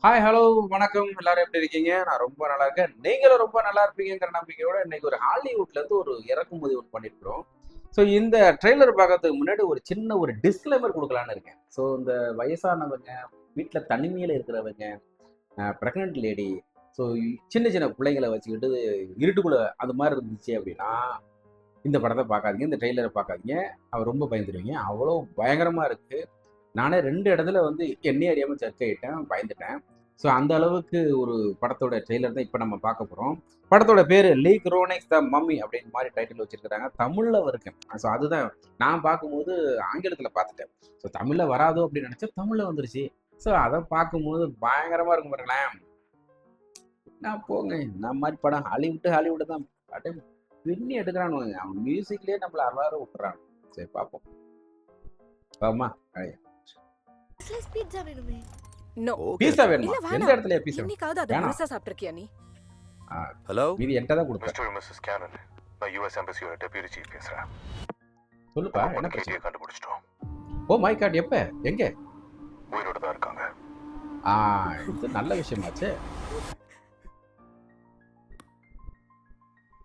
Hi, hello, வணக்கம். எல்லாரும் எப்படி இருக்கீங்க? நான் ரொம்ப நல்லா இருக்கேன். நீங்களும் ரொம்ப நல்லா இருப்பீங்கங்கிற நம்பிக்கையோட இன்னைக்கு ஒரு ஹாலிவுட்ல இருந்து ஒரு இறக்குமதி ஒண்ணு பண்ணியிருக்கிறோம். ஸோ இந்த ட்ரெய்லர் பார்க்கறதுக்கு முன்னாடி ஒரு சின்ன ஒரு டிஸ்க்ளைமர் குடுக்கலான்னு இருக்கேன். ஸோ இந்த வயசானவங்க, வீட்ல தனிமையில இருக்கிறவங்க, பிரெக்னன்ட் லேடி, ஸோ சின்ன சின்ன பிள்ளைங்கள வச்சுக்கிட்டு இருட்டுக்குள்ள அது மாரி இருந்துச்சு அப்படின்னா, இந்த படத்த பார்க்காதீங்க. இந்த ட்ரெய்லர பார்க்காதீங்க. ரொம்ப பயந்துருவீங்க. அவ்வளோ பயங்கரமா இருக்கு. நானே 2 இடத்துல வந்து என்னையே அறியாம ஜர்க் ஆயிட்டேன். பயந்துட்டேன். ஸோ அந்த அளவுக்கு ஒரு படத்தோட ட்ரெய்லர் தான் இப்ப நம்ம பார்க்க போறோம். படத்தோட பேரு லீ குரோனிக்ஸ் த மம்மி அப்படின்னு மாரி டைட்டில் வச்சிருக்காங்க. தமிழ்ல இருக்கு. ஸோ அதுதான் நான் பார்க்கும்போது ஆங்கிலத்தில பார்த்துட்டேன். ஸோ தமிழ்ல வராதோ அப்படின்னு நினைச்சேன். தமிழ்ல வந்துருச்சு. ஸோ அத பார்க்கும்போது பயங்கரமா இருக்கும் பாருங்களேன். நான் போங்க என்ன மாரி படம் ஹாலிவுட் தான். அப்படியே பின்னி எடுக்குறானுங்க. அவன் மியூசிக்லயே நம்மள அலார விட்டுறான். சரி பார்ப்போம். பாப்போமா? ஸ்லைஸ் பீட்சா வேணுமே. நோ. பீஸா வேணுமா? இல்ல எந்த வேணாம். இடத்துலயா பீஸா? இன்னைக்காவது அத வேணாம். முழுசா சாப்பிட்டிருக்கியா நீ? ஹலோ மீதி என்கிட்ட தான் கொடுப்பேன். மிஸ்டர் மிஸ்ஸஸ் கேனன், நான் யூஎஸ் எம்பசியோட டெபியூட்டி சீஃப் பேசுறேன். சொல்லுப்பா, நம்ம என்ன பொண்ணு பிரச்சனை? கேட்டியை கண்டுபிடிச்சிட்டோம். ஓ மை காட், எப்ப? எங்க? உயிரோட தான் இருக்காங்க. ஆ, இது நல்ல விஷயமாச்சே.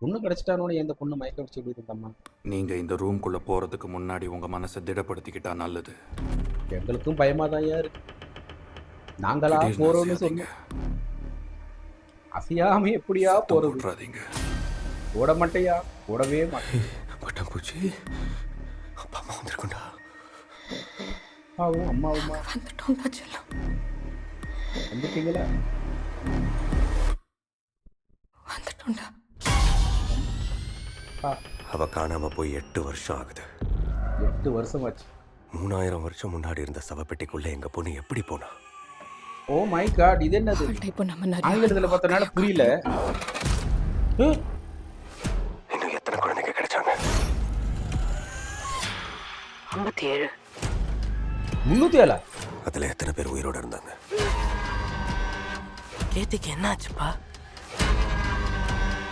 பொண்ணு கிடைச்சிட்டானோன்னு எந்த பொண்ணு மயக்க வச்சு விடுதம்மா? நீங்க இந்த ரூம்குள்ள போறதுக்கு முன்னாடி உங்க மனசை திடப்படுத்திக்கிட்டா நல்லது. எங்களுக்கும் பயமா தான் இருக்கு. நாங்களா திடீர்னு போறோம்னு அசையாதீங்க. சொன்னோம். அசையாம எப்படியா சத்தம் போறது? போட்டுறாதீங்க. போட மாட்டையா? போடவே மாட்டேன். பட்டாம்பூச்சி, அப்பா அம்மா வந்திருக்குண்டா. அப்பாவும் அம்மாவுமா வந்துட்டோம்டா செல்லம். வந்துட்டீங்களா? வந்துட்டோம்டா. அவ காணாம போய் 8 வருஷம் ஆகுது. 8 வருஷமாச்சு. 3000 வருஷம் முன்னாடி இருந்த சவப்பெட்டிக்குள்ள எங்க பொண்ணு எப்படி போனா? ஓ மை காட், இது என்னது? அவள்கிட்ட இப்போ நம்ம நிறைய ஆங்கிலத்துல பார்த்தனால புரியல. இன்னும் எத்தனை குழந்தைங்க கிடைச்சாங்க? 57. 307? அதுல எத்தனை பேர் உயிரோட இருந்தாங்க? கேத்திக்கு என்ன ஆச்சுப்பா?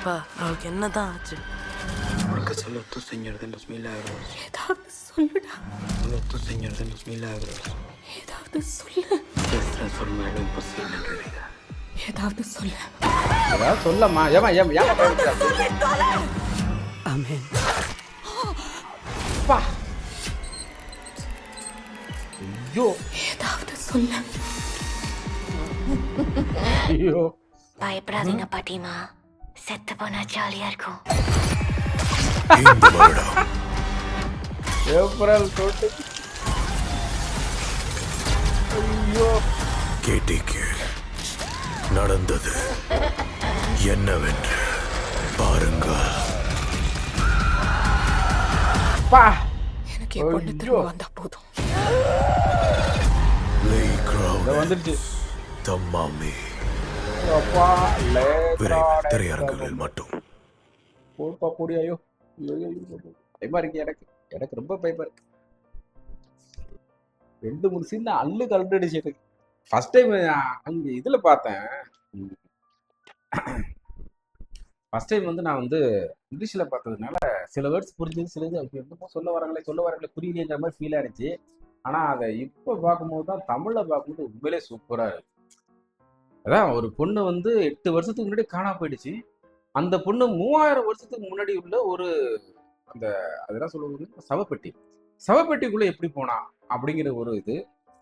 பா, அவளுக்கு என்னதான் ஆச்சு? Porque solo tú, Señor de los milagros. ஏதாவது சொல்லுடா. Solo tú, Señor de los milagros. ஏதாவது சொல்லு. Puedes transformar lo imposible en realidad. ஏதாவது சொல்லு. ஏதாவது சொல்லம்மா. ஏமா பயப்படுற? Amén. அப்பா. ஐயோ, ஏதாவது சொல்லு. ஐயோ. பயப்படாதீங்க பாட்டிமா. செத்து போனா ஜாலியா இருக்கும். இந்த வருடம் ஏப்ரல் தொட்டு. ஐயோ. கேட்டிக்கு நடந்தது என்னவென்று பாருங்கள். பா. எனக்கு என் பொண்ணு திரும்ப வந்தா போதும். Lee இத Cronin, வந்துருச்சு. The Mummy. அப்பா விரைவில் திரையரங்குகளில் மட்டும். போடுப்பா போடி. ஐயோ பயமா இருக்கு எனக்கு. எனக்கு ரொம்ப பயமா இருக்கு. 2-3 சீன் அல்லு கலண்டுடுச்சு எனக்கு. ஃபர்ஸ்ட் டைம் அங்க இதுல பார்த்தேன். ஃபர்ஸ்ட் டைம் வந்து நான் வந்து இங்கிலீஷ்ல பார்த்ததுனால சில வேர்ட்ஸ் புரிஞ்சது, சிலது என்னமோ சொல்ல வராங்களே புரியலைங்கிற மாதிரி ஃபீல் ஆனிச்சு. ஆனா அதை இப்போ பார்க்கும்போது தான் தமிழ்ல பார்க்கும்போது உண்மையிலே சூப்பரா இருக்கு. அதான் ஒரு பொண்ணு வந்து 8 வருஷத்துக்கு முன்னாடி காணாம போயிடுச்சு. அந்த பொண்ணு 3000 வருஷத்துக்கு முன்னாடி உள்ள ஒரு அந்த அதெல்லாம் சொல்லுவாங்க சவப்பெட்டி. சவப்பெட்டிக்குள்ள எப்படி போனா அப்படிங்கிற ஒரு இது.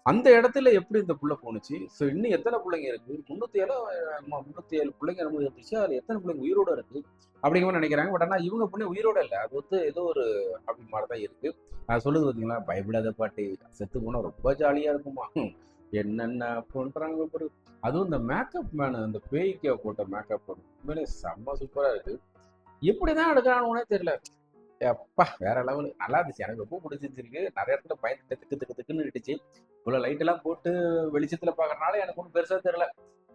அந்த இடத்துல எப்படி இந்த புள்ள போணுச்சு? ஸோ இன்னும் எத்தனை பிள்ளைங்க இருக்கு? 307 பிள்ளைங்க நம்ம இருந்துச்சு. அதுல எத்தனை பிள்ளைங்க உயிரோட இருக்கு அப்படிங்கிற மாதிரி நினைக்கிறாங்க. பட் ஆனா இவங்க பொண்ணு உயிரோட இல்லை. அது வந்து ஏதோ ஒரு அப்படி மாதிரி தான் இருக்கு. சொல்லுது பார்த்தீங்களா, பயப்படாத பாட்டி, செத்து போனா ரொம்ப ஜாலியா இருக்குமா. என்னென்ன பண்றாங்க பாரு. அதுவும் இந்த மேக்கப் மேனு, அந்த பேய்க்க போட்ட மேக்கப் உண்மையிலே செம்ம சூப்பரா இருக்கு. எப்படிதான் எடுக்கிறானுன்னே தெரியல. அப்பா வேற லெவலு. நல்லா இருந்துச்சு. எனக்கு ரொம்ப பிடிச்சிருக்கு. நிறைய இடத்துல பயந்துட்டு திக்கு திக்கு திக்குன்னு இட்டுச்சு. இவ்வளோ லைட் எல்லாம் போட்டு வெளிச்சத்துல பார்க்கறனால எனக்கு ஒன்றும் பெருசா தெரியல.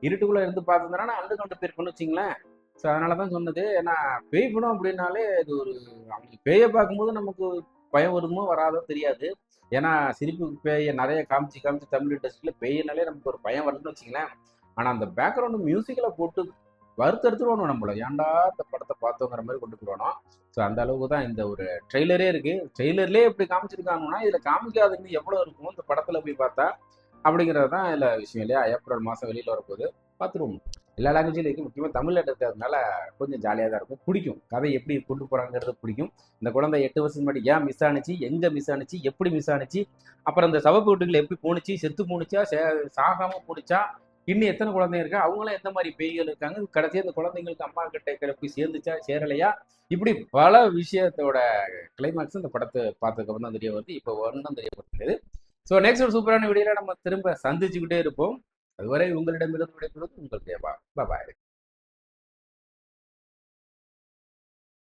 இருட்டுக்குள்ள இருந்து பார்த்துருந்தேன்னா அண்டு கண்டு போயிருக்குன்னு வச்சிங்களேன். ஸோ அதனாலதான் சொன்னது. ஏன்னா பேய் படம் அப்படின்னாலே இது ஒரு அவங்க பேயை பார்க்கும்போது நமக்கு பயம் வருமோ வராதோ தெரியாது. ஏன்னா சிரிப்பு பேயை நிறைய காமிச்சு தமிழ் இண்டஸ்ட்ரியில பேயினாலே நமக்கு ஒரு பயம் வருதுன்னு வச்சுங்களேன். ஆனா அந்த பேக்ரவுண்ட் மியூசிக்ல போட்டு வறுத்தெடுத்துருவானு நம்மள. ஏன்டா இந்த படத்தை பார்த்தோங்கிற மாதிரி கொண்டு போடுவானோம். ஸோ அந்த அளவுக்கு தான் இந்த ஒரு ட்ரெய்லரே இருக்கு. ட்ரெய்லர்லேயே எப்படி காமிச்சிருக்காங்கன்னா இதுல காமிக்காதுன்னு எவ்வளவு இருக்கும் இந்த படத்துல போய் பார்த்தா அப்படிங்கிறது தான் இல்லை விஷயம் இல்லையா. ஏப்ரல் மாதம் வெளியில் வரப்போகுது, பார்த்துருவோம். எல்லா லாங்குவேஜிலும் இருக்குது, முக்கியமாக தமிழில் இருக்கிறதுனால கொஞ்சம் ஜாலியாக தான் இருக்கும், பிடிக்கும். கதை எப்படி கொண்டு போகிறாங்கிறது பிடிக்கும். இந்த குழந்தை 8 வருஷத்துக்கு முன்னாடி ஏன் மிஸ் ஆனிச்சு, எங்கே மிஸ் ஆனிச்சு, எப்படி மிஸ் ஆனிச்சு, அப்புறம் இந்த சவப்பு வீட்டுகள் எப்படி போணுச்சு, செத்து போணுச்சா, சாகாமல் போணுச்சா, இன்னும் எத்தனை குழந்தைங்க இருக்கா, அவங்களாம் எந்த மாதிரி பேய்கள் இருக்காங்க, கடைசியாக இந்த குழந்தைங்களுக்கு அம்மா கிட்ட போய் சேர்ந்துச்சா சேரலையா, இப்படி பல விஷயத்தோட கிளைமேக்ஸ் இந்த படத்தை பார்த்ததுக்கப்புறம் தான் தெரிய வருது. இப்போ ஒன்றும் தெரியப்படுகிறது. ஸோ நெக்ஸ்ட் ஒரு சூப்பரான வீடியோவில் நம்ம திரும்ப சந்திச்சுக்கிட்டே இருப்போம். அதுவரை உங்களிடமிருந்து விடைபெறுவது உங்கள் தேவா. பாய்.